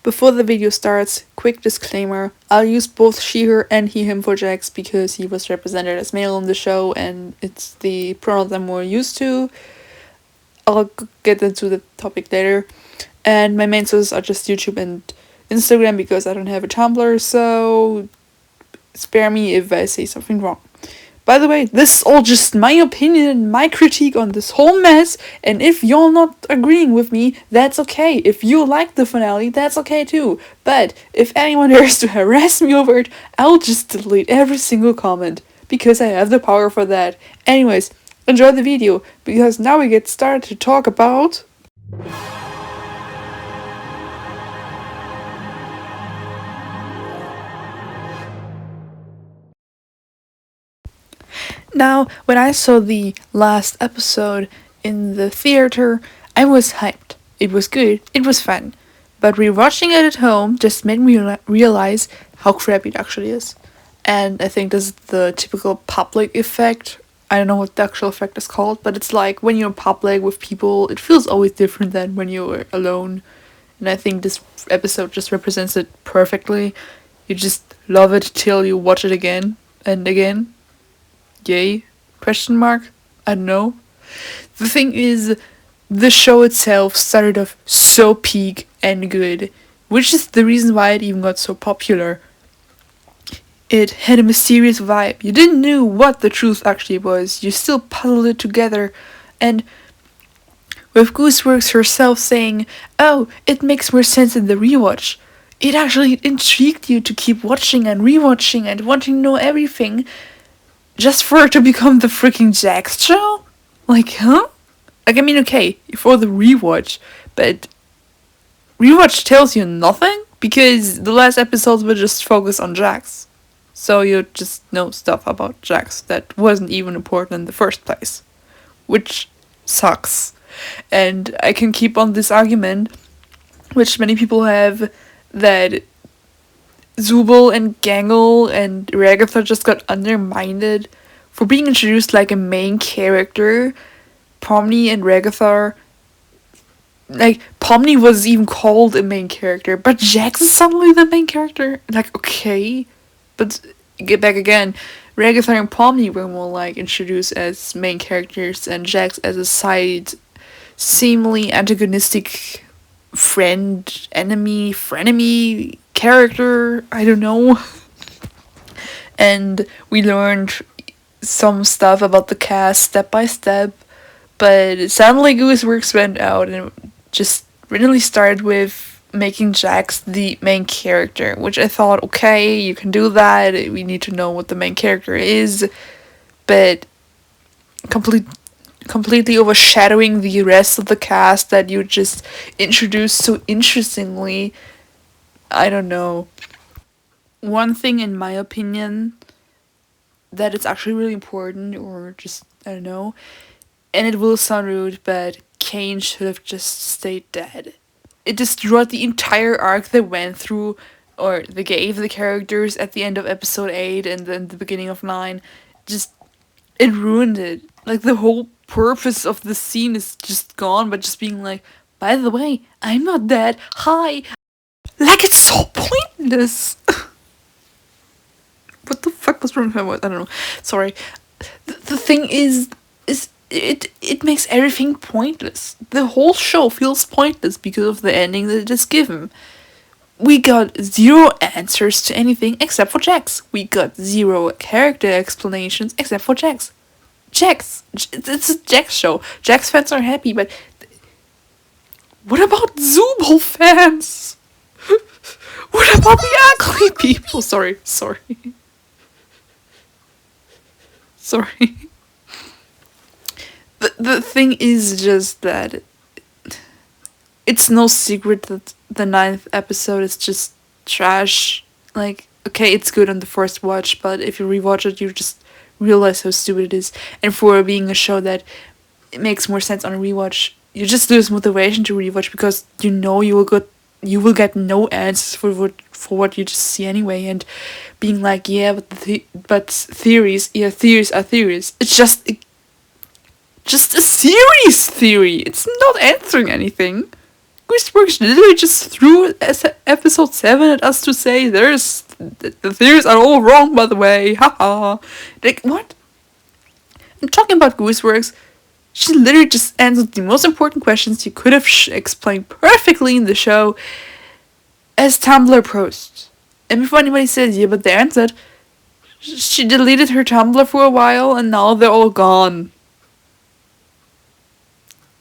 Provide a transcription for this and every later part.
Before the video starts, quick disclaimer, I'll use both she, her and he, him for Jax because he was represented as male on the show and it's the pronouns I'm more used to. I'll get into the topic later. And my main sources are just YouTube and Instagram because I don't have a Tumblr, so spare me if I say something wrong. By the way, this is all just my opinion, my critique on this whole mess, and if you're not agreeing with me, that's okay. If you like the finale, that's okay too. But if anyone dares to harass me over it, I'll just delete every single comment, because I have the power for that. Anyways, enjoy the video, because now we get started to talk about... Now, when I saw the last episode in the theater, I was hyped. It was good, it was fun. But rewatching it at home just made me realize how crappy it actually is. And I think this is the typical public effect. I don't know what the actual effect is called, but it's like when you're in public with people, it feels always different than when you're alone. And I think this episode just represents it perfectly. You just love it till you watch it again and again. Yay? Question mark? I don't know. The thing is, the show itself started off so peak and good, which is the reason why it even got so popular. It had a mysterious vibe. You didn't know what the truth actually was. You still puzzled it together. And with Gooseworks herself saying, "Oh, it makes more sense in the rewatch," it actually intrigued you to keep watching and rewatching and wanting to know everything. Just for it to become the freaking Jax show? Like, huh? Like, I mean, okay, for the rewatch, but rewatch tells you nothing? Because the last episodes were just focused on Jax. So you just know stuff about Jax that wasn't even important in the first place. Which sucks. And I can keep on this argument, which many people have, that Zubul and Gangle and Ragatha just got undermined for being introduced like a main character. Pomni and Ragatha, like, Pomni was even called a main character, but Jax is suddenly the main character? Like, okay. But, get back again, Ragatha and Pomni were more like introduced as main characters and Jax as a side, seemingly antagonistic friend, enemy, frenemy character, I don't know. And we learned some stuff about the cast step by step, but suddenly Gooseworks went out and just randomly started with making Jax the main character, which I thought, okay, you can do that, we need to know what the main character is, but completely overshadowing the rest of the cast that you just introduced so interestingly. I don't know. One thing in my opinion that it's actually really important, or just, I don't know, and it will sound rude, but Kane should have just stayed dead. It destroyed the entire arc they went through, or they gave the characters at the end of episode 8 and then the beginning of 9. Just, it ruined it. Like, the whole purpose of the scene is just gone, but just being like, by the way, I'm not dead, hi. Like, it's so pointless. What the fuck was wrong with my voice? I don't know. Sorry. The thing is it makes everything pointless. The whole show feels pointless because of the ending that it is given. We got zero answers to anything except for Jax. We got zero character explanations except for Jax. Jax! It's a Jax show. Jax fans are happy, but what about Zubul fans? What about the ugly people? Sorry. The thing is just that it's no secret that the 9th episode is just trash. Like, okay, it's good on the first watch, but if you rewatch it, you just realize how stupid it is. And for being a show that it makes more sense on a rewatch, you just lose motivation to rewatch because you know you will get no answers for what you just see anyway, and being like, yeah, but theories are theories. It's just a series theory. It's not answering anything. Gooseworks literally just threw episode 7 at us to say the theories are all wrong, by the way. Haha. Like, what? I'm talking about Gooseworks. She literally just answered the most important questions you could have explained perfectly in the show as Tumblr posts. And before anybody says, yeah, but they answered, she deleted her Tumblr for a while and now they're all gone.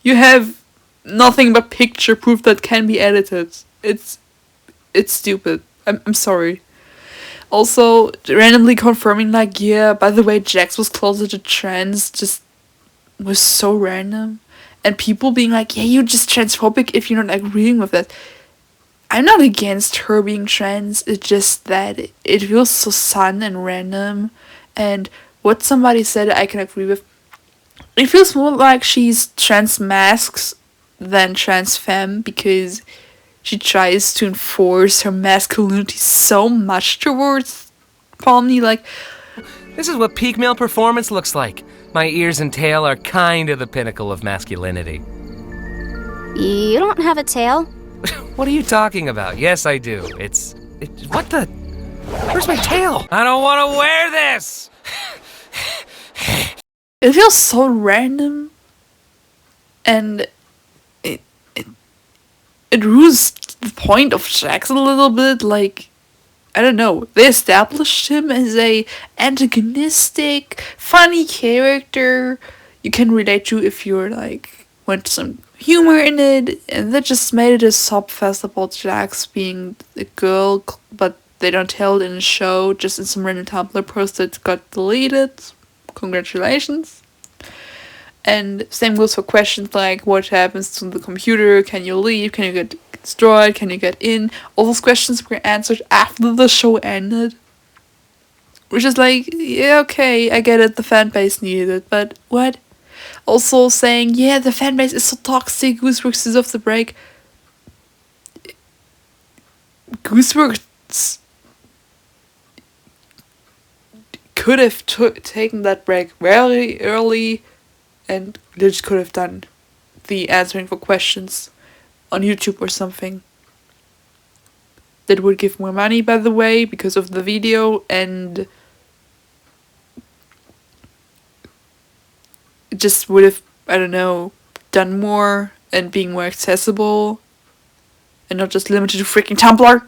You have nothing but picture proof that can be edited. It's stupid. I'm sorry. Also, randomly confirming like, yeah, by the way, Jax was closeted trans just was so random. And people being like, yeah, you're just transphobic if you're not agreeing with that. I'm not against her being trans, it's just that it feels so sudden and random. And what somebody said I can agree with. It feels more like she's trans masks than trans femme because she tries to enforce her masculinity so much towards Pomni. Like, this is what peak male performance looks like. My ears and tail are kind of the pinnacle of masculinity. You don't have a tail. What are you talking about? Yes, I do. What the? Where's my tail? I don't want to wear this! it feels so random. And it ruins the point of Jax a little bit. Like, I don't know. They established him as a antagonistic, funny character you can relate to if you're like want some humor in it, and that just made it a subfest about Jax being a girl, but they don't tell it in the show, just in some random Tumblr post that got deleted. Congratulations. And same goes for questions like what happens to the computer, can you leave, can you get destroyed, can you get in? All those questions were answered after the show ended. Which is like, yeah, okay, I get it, the fanbase needed it, but what? Also saying, yeah, the fanbase is so toxic, Gooseworks is off the break. Gooseworks could have taken that break very early and they just could have done the answering for questions on YouTube or something. That would give more money, by the way, because of the video, and it just would have, I don't know, done more and being more accessible and not just limited to freaking Tumblr.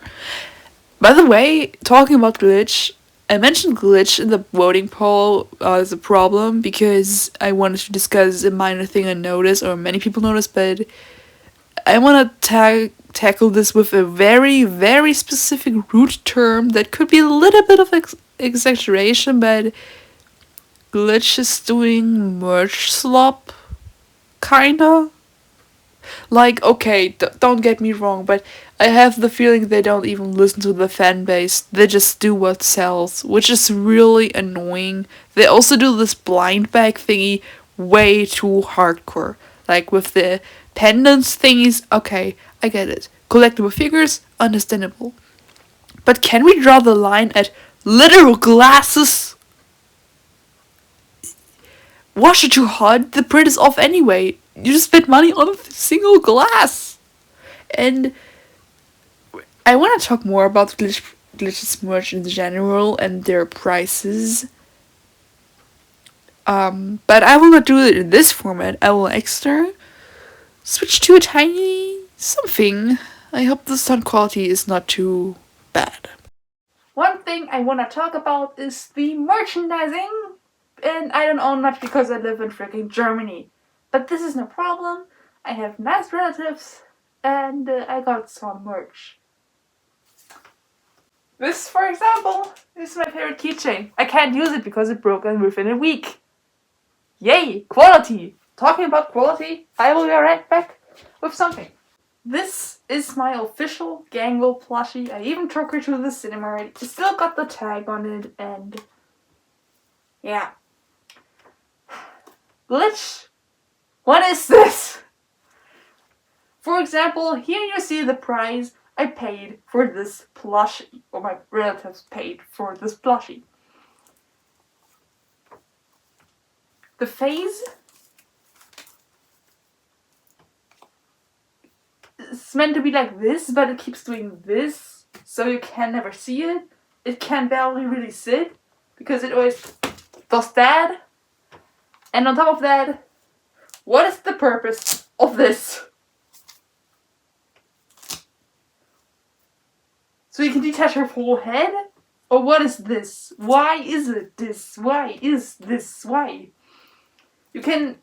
By the way, talking about Glitch, I mentioned Glitch in the voting poll as a problem because I wanted to discuss a minor thing I noticed, or many people noticed, but I want to tackle this with a very, very specific root term that could be a little bit of exaggeration, but Glitch is doing merch slop, kinda. Like, okay, don't get me wrong, but I have the feeling they don't even listen to the fan base. They just do what sells, which is really annoying. They also do this blind bag thingy way too hardcore. Like with the pendants thingies, okay, I get it. Collectible figures, understandable. But can we draw the line at literal glasses? Wash it too hard, the print is off anyway. You just spent money on a single glass. And I want to talk more about Glitch's merch in general and their prices. But I will not do it in this format. I will extra switch to a tiny something. I hope the sound quality is not too bad. One thing I want to talk about is the merchandising. And I don't own much because I live in freaking Germany. But this is no problem. I have nice relatives and I got some merch. This, for example, is my favorite keychain. I can't use it because it broke within a week. Yay! Quality! Talking about quality, I will be right back with something. This is my official Gangle plushie. I even took her to the cinema. It still got the tag on it, and yeah. Glitch, what is this? For example, here you see the price I paid for this plushie, or my relatives paid for this plushie. The face it's meant to be like this, but it keeps doing this, so you can never see it. It can barely really sit, because it always does that. And on top of that, what is the purpose of this? So you can detach her whole head? Or what is this? Why is it this? Why is this? Why? You can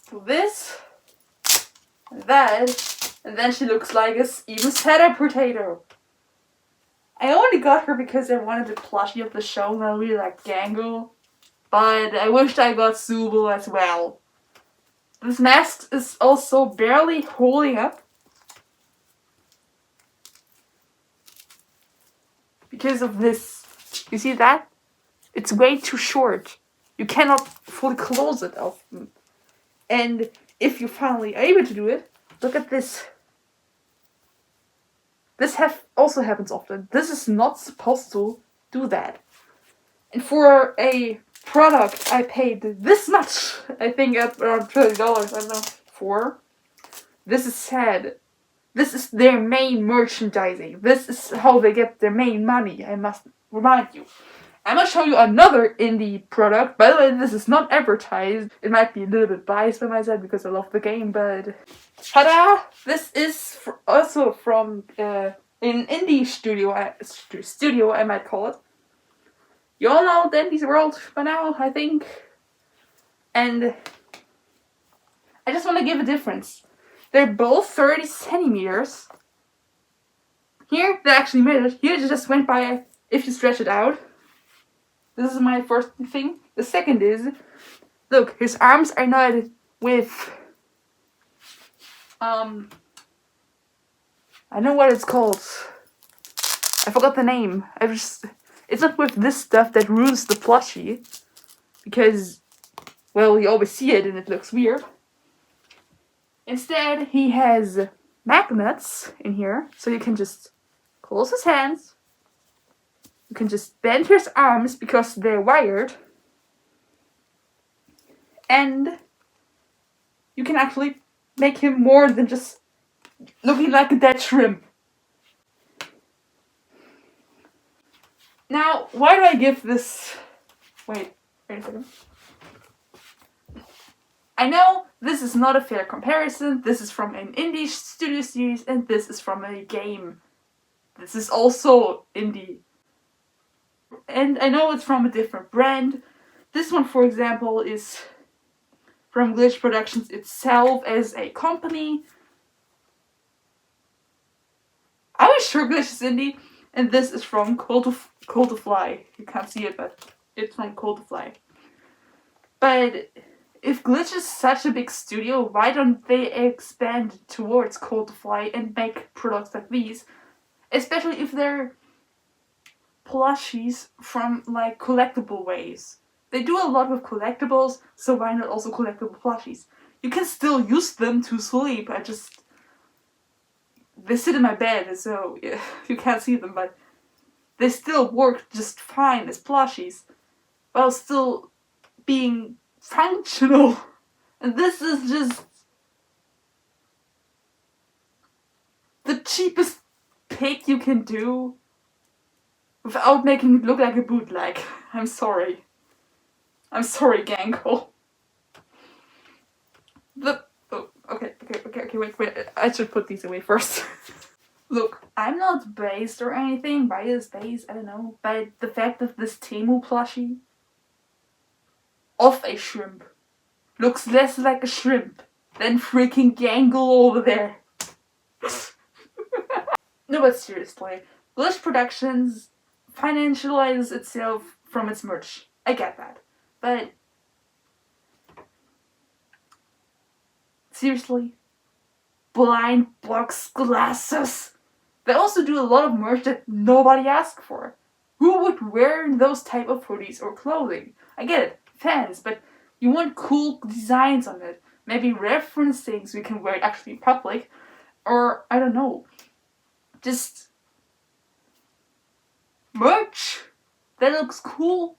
do this, and that, and then she looks like a even sadder potato. I only got her because I wanted the plushie of the show and I really like Gangle. But I wished I got Subel as well. This mask is also barely holding up. Because of this. You see that? It's way too short. You cannot fully close it often. And if you're finally able to do it, look at this. This also happens often. This is not supposed to do that. And for a product I paid this much, I think at around $30, I don't know, for. This is sad. This is their main merchandising. This is how they get their main money, I must remind you. I'm gonna show you another indie product. By the way, this is not advertised. It might be a little bit biased by my side because I love the game, but... Ta-da! This is also from an indie studio, I might call it. You all know the Indies World by now, I think. And I just want to give a difference. They're both 30 centimeters. Here, they actually made it. Here, they just went by if you stretch it out. This is my first thing. The second is, look, his arms are knotted with, I know what it's called. I forgot the name. It's not with this stuff that ruins the plushie. Because, well, you always see it and it looks weird. Instead, he has magnets in here, so you can just close his hands. You can just bend his arms because they're wired. And you can actually make him more than just looking like a dead shrimp. Now, why do I give this... Wait a second. I know this is not a fair comparison. This is from an indie studio series and this is from a game. This is also indie. And I know it's from a different brand. This one, for example, is from Glitch Productions itself as a company. I was sure Glitch is indie. And this is from Cold to Fly. You can't see it, but it's from Cold to Fly. But if Glitch is such a big studio, why don't they expand towards Cold to Fly and make products like these? Especially if they're plushies from like collectible ways. They do a lot with collectibles, so why not also collectible plushies? You can still use them to sleep. They sit in my bed, so yeah, you can't see them, but they still work just fine as plushies, while still being functional. And this is just the cheapest pick you can do without making it look like a bootleg. I'm sorry. I'm sorry, Gangle. Okay, wait. I should put these away first. Look, I'm not biased, I don't know, by the fact that this Temu plushie of a shrimp looks less like a shrimp than freaking Gangle over there. No, but seriously, Glitch Productions financializes itself from its merch. I get that. But seriously? Blind box glasses. They also do a lot of merch that nobody asked for. Who would wear those type of hoodies or clothing? I get it, fans, but you want cool designs on it. Maybe reference things we can wear it actually in public. Or, I don't know, just merch that looks cool.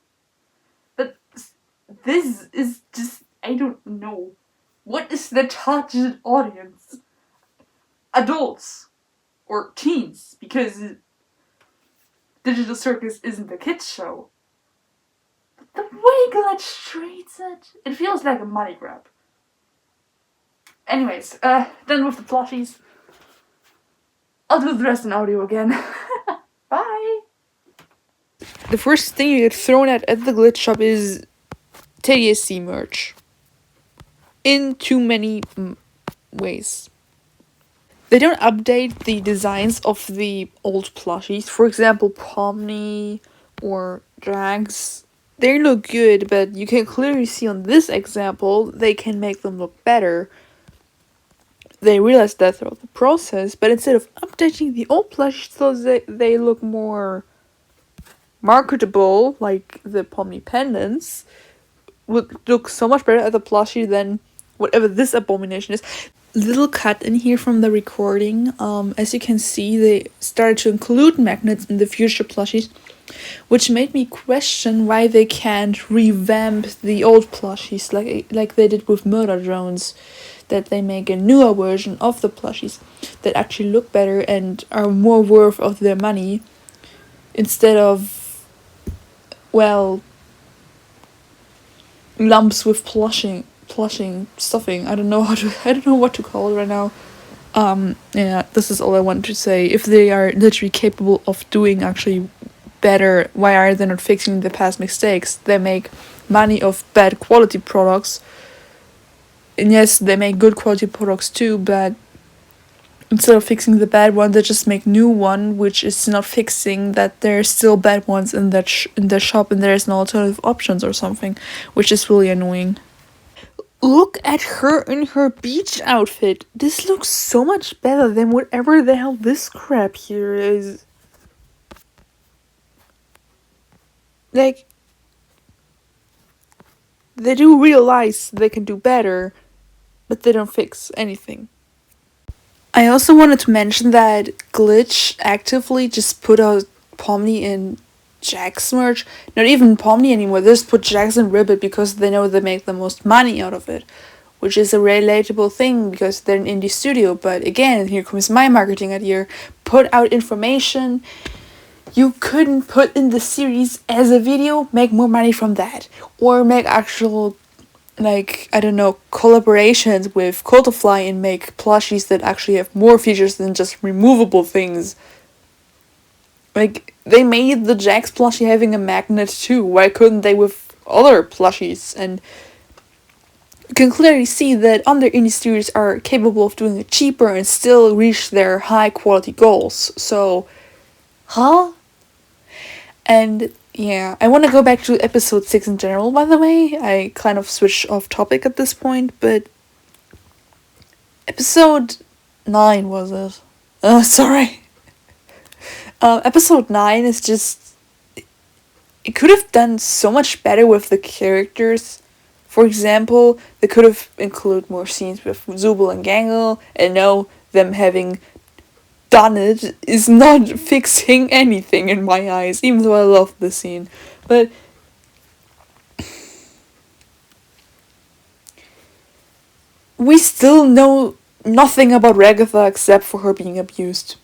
But this is just, I don't know. What is the target audience? adults or teens, because Digital Circus isn't a kids show. But the way Glitch treats it feels like a money grab. Anyways, done with the plushies. I'll do the rest in audio again. Bye! The first thing you get thrown at the Glitch shop is TADC merch. In too many ways. They don't update the designs of the old plushies. For example, Pomni or Drags. They look good, but you can clearly see on this example, they can make them look better. They realized that throughout the process, but instead of updating the old plushies so they look more marketable, like the Pomni pendants, would look so much better as a plushie than whatever this abomination is. Little cut in here from the recording. As you can see, they started to include magnets in the future plushies, which made me question why they can't revamp the old plushies like they did with Murder Drones. That they make a newer version of the plushies that actually look better and are more worth of their money, instead of, well, lumps with plushing stuffing. I don't know what to call it right now. Yeah, this is all I want to say. If they are literally capable of doing actually better, why are they not fixing the past mistakes? They make money of bad quality products. And yes, they make good quality products too, but instead of fixing the bad one, they just make new one, which is not fixing that there are still bad ones in in the shop and there is no alternative options or something, which is really annoying. Look at her in her beach outfit. This looks so much better than whatever the hell this crap here is. Like, they do realize they can do better, but they don't fix anything. I also wanted to mention that Glitch actively just put out Pomni in Jax merch. Not even Pomni anymore, they just put Jax and Ribbit because they know they make the most money out of it. Which is a relatable thing because they're an indie studio, but again, here comes my marketing idea. Put out information you couldn't put in the series as a video, make more money from that. Or make actual, like, I don't know, collaborations with Cultifly and make plushies that actually have more features than just removable things. Like, they made the Jax plushie having a magnet too. Why couldn't they with other plushies? And you can clearly see that other indie studios are capable of doing it cheaper and still reach their high quality goals. So, huh? And yeah, I want to go back to episode 6 in general, by the way. I kind of switched off topic at this point, but episode 9 was it? Oh, sorry. Episode 9 is just... It could have done so much better with the characters. For example, they could have included more scenes with Zubul and Gangle, and no, them having done it is not fixing anything in my eyes, even though I love the scene. But we still know nothing about Ragatha except for her being abused.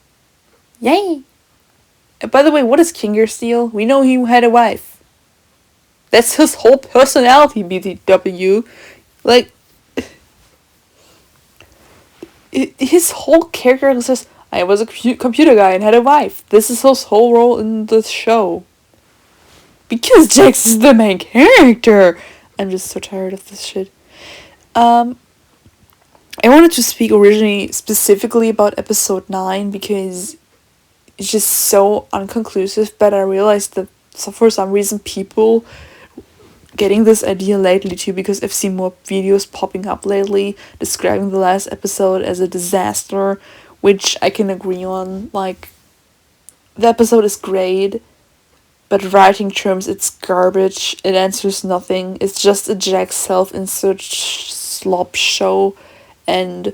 Yay! And by the way, what is Kinger Steel? We know he had a wife. That's his whole personality, BTW. Like, his whole character says, I was a computer guy and had a wife. This is his whole role in the show. Because Jax is the main character. I'm just so tired of this shit. I wanted to speak originally specifically about episode 9 because it's just so unconclusive, but I realized that for some reason people getting this idea lately too, because I've seen more videos popping up lately describing the last episode as a disaster, which I can agree on. Like, the episode is great, but writing terms it's garbage, it answers nothing, it's just a Jack self-insert slop show, and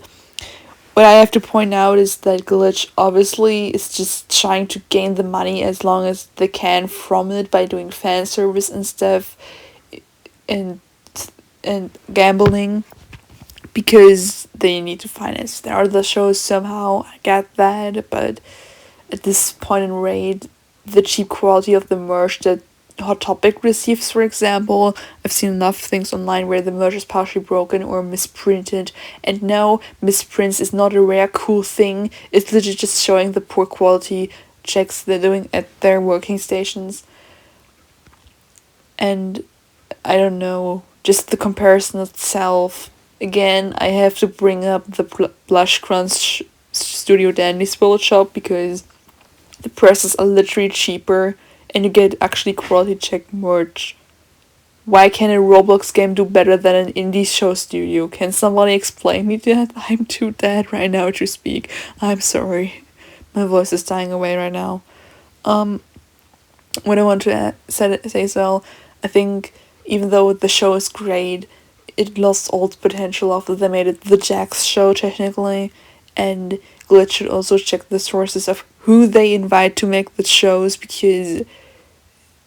what I have to point out is that Glitch obviously is just trying to gain the money as long as they can from it by doing fan service and stuff and gambling. because they need to finance their other shows somehow. I get that, but at this point in Raid, the cheap quality of the merch that Hot Topic receives, for example, I've seen enough things online where the merch is partially broken or misprinted, and no, misprints is not a rare cool thing, it's literally just showing the poor quality checks they're doing at their working stations. And I don't know, just the comparison itself. Again, I have to bring up the Blush Crunch Studio Dandy's bullet shop because the prices are literally cheaper and you get actually quality check merch. Why can a Roblox game do better than an indie show studio? Can somebody explain me that? I'm too dead right now to speak. I'm sorry. My voice is dying away right now. What I want to say so, I think even though the show is great, it lost all its potential after they made it the Jax show technically, and Glitch should also check the sources of who they invite to make the shows because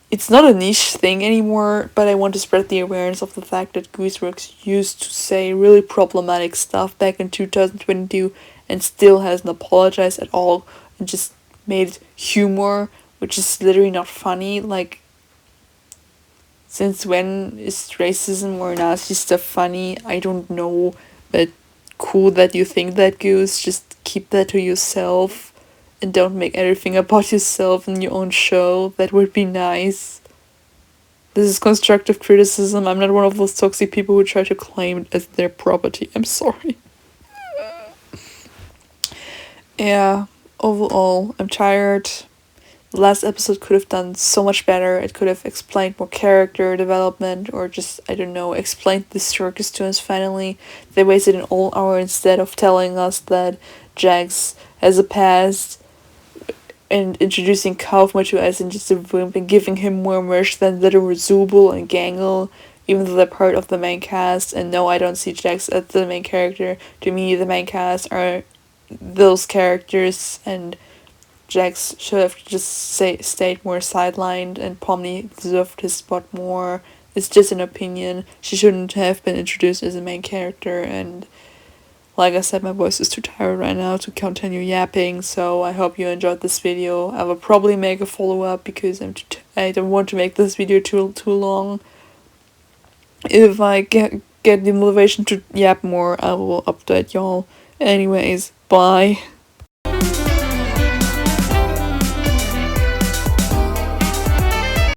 it's not a niche thing anymore, but I want to spread the awareness of the fact that Gooseworks used to say really problematic stuff back in 2022 and still hasn't apologized at all and just made humor, which is literally not funny. Like, since when is racism or Nazi stuff funny? I don't know, but cool that you think that, Goose. Just keep that to yourself and don't make everything about yourself in your own show. That would be nice. This is constructive criticism. I'm not one of those toxic people who try to claim it as their property. I'm sorry. Yeah, overall, I'm tired. The last episode could have done so much better. It could have explained more character development or just, I don't know, explained the circus to us finally. They wasted an whole hour instead of telling us that Jax has a past and introducing Kaufman to us in just a room and giving him more merch than literal Zubul and Gangle, even though they're part of the main cast. And no, I don't see Jax as the main character. To me, the main cast are those characters, and Jax should have just stayed more sidelined, and Pomni deserved his spot more. It's just an opinion. She shouldn't have been introduced as a main character, and like I said, my voice is too tired right now to continue yapping, so I hope you enjoyed this video. I will probably make a follow-up because I don't want to make this video too long. If I get the motivation to yap more, I will update y'all. Anyways, bye.